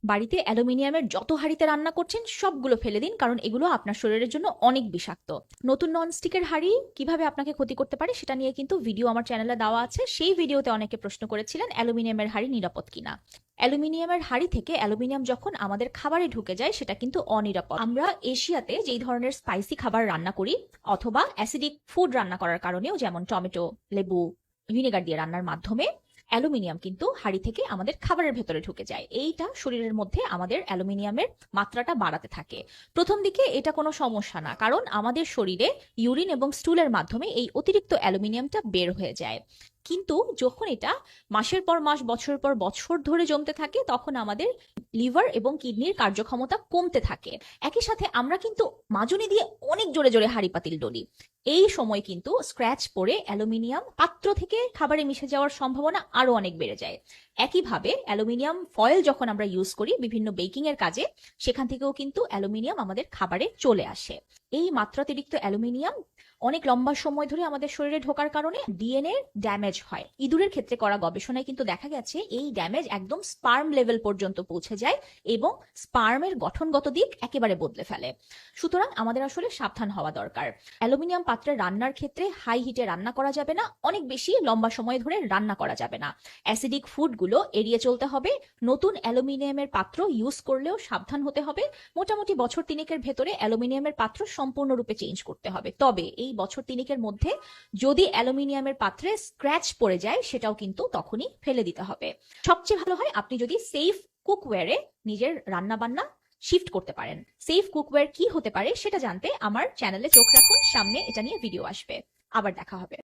বাড়িতে অ্যালুমিনিয়ামের যত হাঁড়িতে রান্না করছেন সবগুলো ফেলে দিন, কারণ এগুলো আপনার শরীরের জন্য অনেক বিষাক্ত। নতুন ননস্টিকের হাঁড়ি কিভাবে আপনাকে ক্ষতি করতে পারে সেটা নিয়ে কিন্তু ভিডিও আমার চ্যানেলে দেওয়া আছে। সেই ভিডিওতে অনেকে প্রশ্ন করেছিলেন অ্যালুমিনিয়ামের হাঁড়ি নিরাপদ কিনা। অ্যালুমিনিয়ামের হাঁড়ি থেকে অ্যালুমিনিয়াম যখন আমাদের খাবারে ঢুকে যায় সেটা কিন্তু অনিরাপদ। আমরা এশিয়াতে যেই ধরনের স্পাইসি খাবার রান্না করি অথবা অ্যাসিডিক ফুড রান্না করার কারণেও, যেমন টমেটো, লেবু, ভিনেগার দিয়ে রান্নার মাধ্যমে অ্যালুমিনিয়াম কিন্তু হাঁড়ি থেকে আমাদের খাবারের ভেতরে ঢুকে যায়। এইটা শরীরের মধ্যে আমাদের অ্যালুমিনিয়ামের মাত্রাটা বাড়াতে থাকে। প্রথম দিকে এটা কোনো সমস্যা না, কারণ আমাদের শরীরে ইউরিন এবং স্টুলের মাধ্যমে এই অতিরিক্ত অ্যালুমিনিয়ামটা বের হয়ে যায়। কিন্তু যখন এটা মাসের পর মাস, বছরের পর বছর ধরে জমতে থাকে, তখন আমাদের লিভার এবং কিডনির কার্যক্ষমতা কমতে থাকে। একই সাথে আমরা কিন্তু মাজনি দিয়ে অনেক জোরে জোরে হাঁড়ি পাতিল ডলি। এই সময় কিন্তু স্ক্র্যাচ পড়ে অ্যালুমিনিয়াম পাত্র থেকে খাবারে মিশে যাওয়ার সম্ভাবনা আরো অনেক বেড়ে যায়। একইভাবে অ্যালুমিনিয়াম ফয়েল যখন আমরা ইউজ করি বিভিন্ন বেকিং এর কাজে, সেখান থেকেও কিন্তু অ্যালুমিনিয়াম আমাদের খাবারে চলে আসে। এই মাত্রাতিরিক্ত অ্যালুমিনিয়াম অনেক লম্বা সময় ধরে আমাদের শরীরে ঢোকার কারণে ডিএনএ ড্যামেজ হয়। ইঁদুরের ক্ষেত্রে করা গবেষণায় কিন্তু দেখা গেছে এই ড্যামেজ একদম স্পার্ম লেভেল পর্যন্ত পৌঁছে যায় এবং স্পার্মের গঠনগত দিক একেবারে বদলে ফেলে। সুতরাং আমাদের আসলে সাবধান হওয়া দরকার। অ্যালুমিনিয়াম পাত্রে রান্নার ক্ষেত্রে হাই হিটে রান্না করা যাবে না, অনেক বেশি লম্বা সময় ধরে রান্না করা যাবে না। অ্যাসিডিক ফুডগুলো এড়িয়ে চলতে হবে। নতুন অ্যালুমিনিয়ামের পাত্র ইউজ করলেও সাবধান হতে হবে। মোটামুটি বছর তিনেকের ভেতরে অ্যালুমিনিয়ামের পাত্র সম্পূর্ণরূপে চেঞ্জ করতে হবে। তবে এই বছর তিনেকের মধ্যে যদি অ্যালুমিনিয়ামের পাত্রে স্ক্র্যাচ পড়ে যায় সেটাও কিন্তু তখনই ফেলে দিতে হবে। সবচেয়ে ভালো হয় আপনি যদি সেফ কুকওয়্যারে নিজের রান্না বান্না শিফট করতে পারেন। সেফ কুকওয়্যার কি হতে পারে সেটা জানতে আমার চ্যানেলে চোখ রাখুন, সামনে এটা নিয়ে ভিডিও আসবে। আবার দেখা হবে।